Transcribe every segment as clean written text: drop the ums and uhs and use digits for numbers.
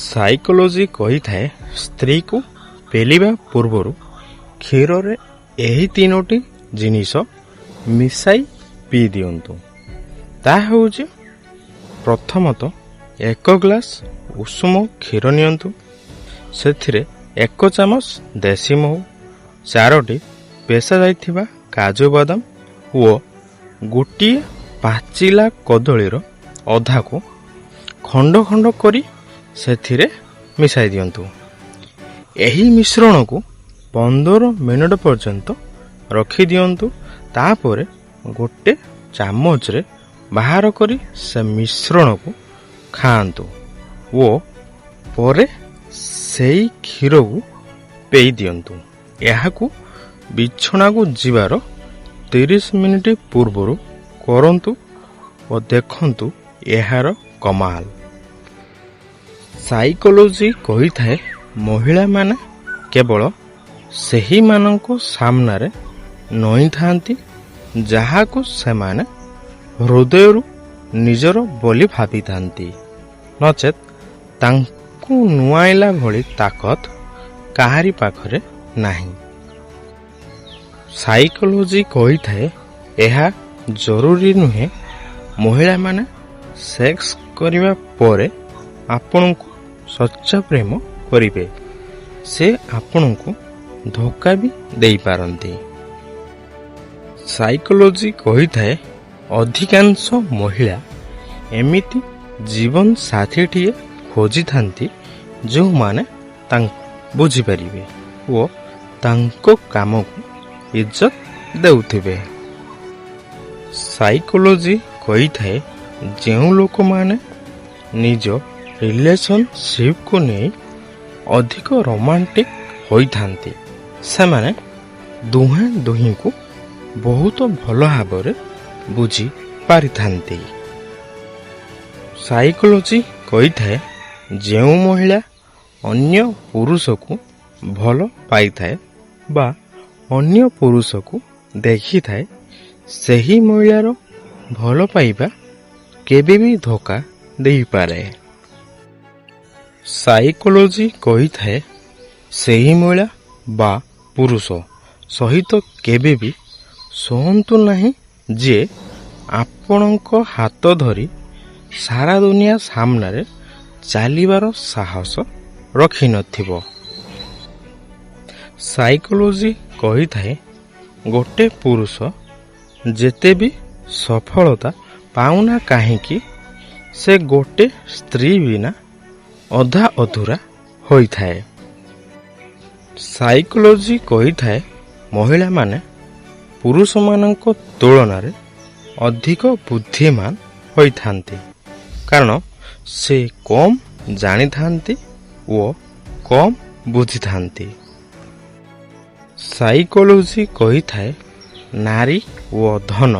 Psychology କହିଥାଏ ସ୍ତ୍ରୀ କୁ ପେଲିବା ପୂର୍ବରୁ କ୍ଷୀରରେ ଏହି 3ଟି ଜିନିଷ ମିଶାଇ ପିଇ ଦିଅନ୍ତୁ। ତାହା ହେଉଛି ପ୍ରଥମତଃ 1 ଗ୍ଲାସ ଉଷୁମ କ୍ଷୀର ନିଅନ୍ତୁ। ସେଥିରେ 1 ଚାମଚ ଦେଶୀ ମହୁ, 4ଟି ପେଶା ଯାଇଥିବା କାଜୁ ବାଦାମ ଓ ଗୋଟିଏ ପାଚିଲା କଦଳୀର ଅଧାକୁ ଖଣ୍ଡ ଖଣ୍ଡ କରି ସେଥିରେ ମିଶାଇ ଦିଅନ୍ତୁ। ଏହି ମିଶ୍ରଣକୁ 15 ମିନିଟ୍ ପର୍ଯ୍ୟନ୍ତ ରଖିଦିଅନ୍ତୁ। ତାପରେ ଗୋଟେ ଚାମଚରେ ବାହାର କରି ସେ ମିଶ୍ରଣକୁ ଖାଆନ୍ତୁ ଓ ପରେ ସେଇ କ୍ଷୀରକୁ ପେଇ ଦିଅନ୍ତୁ। ଏହାକୁ ବିଛଣାକୁ ଯିବାର 30 ମିନିଟ୍ ପୂର୍ବରୁ କରନ୍ତୁ ଓ ଦେଖନ୍ତୁ ଏହାର କମାଲ। ସାଇକୋଲୋଜି କହିଥାଏ ମହିଳାମାନେ କେବଳ ସେହିମାନଙ୍କ ସାମ୍ନାରେ ନଇଁଥାନ୍ତି ଯାହାକୁ ସେମାନେ ହୃଦୟରୁ ନିଜର ବୋଲି ଭାବିଥାନ୍ତି, ନଚେତ୍ ତାଙ୍କୁ ନୁଆଁଇଲା ଭଳି ତାକତ କାହାରି ପାଖରେ ନାହିଁ। ସାଇକୋଲୋଜି କହିଥାଏ ଏହା ଜରୁରୀ ନୁହେଁ ମହିଳାମାନେ ସେକ୍ସ କରିବା ପରେ ଆପଣଙ୍କୁ ସଚ୍ଚା ପ୍ରେମ କରିବେ। ସେ ଆପଣଙ୍କୁ ଧୋକା ବି ଦେଇପାରନ୍ତି। ସାଇକୋଲୋଜି କହିଥାଏ ଅଧିକାଂଶ ମହିଳା ଏମିତି ଜୀବନ ସାଥୀଟିଏ ଖୋଜିଥାନ୍ତି ଯେଉଁମାନେ ତାଙ୍କୁ ବୁଝିପାରିବେ ଓ ତାଙ୍କ କାମକୁ ଇଜ୍ଜତ ଦେଉଥିବେ। ସାଇକୋଲୋଜି କହିଥାଏ ଯେଉଁ ଲୋକମାନେ ନିଜ ରିଲେସନସିପ୍କୁ ନେଇ ଅଧିକ ରୋମାଣ୍ଟିକ ହୋଇଥାନ୍ତି ସେମାନେ ଦୁହେଁ ଦୁହିଁଙ୍କୁ ବହୁତ ଭଲ ଭାବରେ ବୁଝି ପାରିଥାନ୍ତି। ସାଇକୋଲୋଜି କହିଥାଏ ଯେଉଁ ମହିଳା ଅନ୍ୟ ପୁରୁଷକୁ ଭଲ ପାଇଥାଏ ବା ଅନ୍ୟ ପୁରୁଷକୁ ଦେଖିଥାଏ ସେହି ମହିଳାର ଭଲ ପାଇବା କେବେ ବି ଧୋକା ଦେଇପାରେ। ସାଇକୋଲୋଜି କହିଥାଏ ସେହି ମହିଳା ବା ପୁରୁଷ ସହିତ କେବେ ବି ଶୁଅନ୍ତୁ ନାହିଁ ଯିଏ ଆପଣଙ୍କ ହାତ ଧରି ସାରା ଦୁନିଆ ସାମ୍ନାରେ ଚାଲିବାର ସାହସ ରଖିନଥିବ। ସାଇକୋଲୋଜି କହିଥାଏ ଗୋଟେ ପୁରୁଷ ଯେତେ ବି ସଫଳତା ପାଉନା କାହିଁକି ସେ ଗୋଟେ ସ୍ତ୍ରୀ ବିନା ଅଧା ଅଧୁରା ହୋଇଥାଏ। ସାଇକୋଲୋଜି କହିଥାଏ ମହିଳାମାନେ ପୁରୁଷମାନଙ୍କ ତୁଳନାରେ ଅଧିକ ବୁଦ୍ଧିମାନ ହୋଇଥାନ୍ତି କାରଣ ସେ କମ୍ ଜାଣିଥାନ୍ତି ଓ କମ୍ ବୁଝିଥାନ୍ତି। ସାଇକୋଲୋଜି କହିଥାଏ ନାରୀ ଓ ଧନ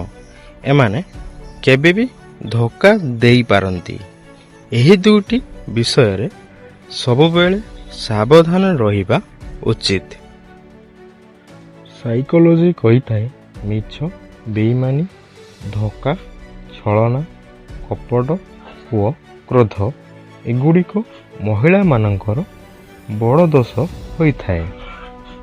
ଏମାନେ କେବେ ବି ଧୋକା ଦେଇପାରନ୍ତି। ଏହି 2ଟି ବିଷୟରେ ସବୁବେଳେ ସାବଧାନ ରହିବା ଉଚିତ। ସାଇକୋଲୋଜି କହିଥାଏ ମିଛ, ବେଇମାନୀ, ଧୋକା, ଛଳନା, କପଟ ଓ କ୍ରୋଧ ଏଗୁଡ଼ିକ ମହିଳାମାନଙ୍କର ବଡ଼ ଦୋଷ ହୋଇଥାଏ।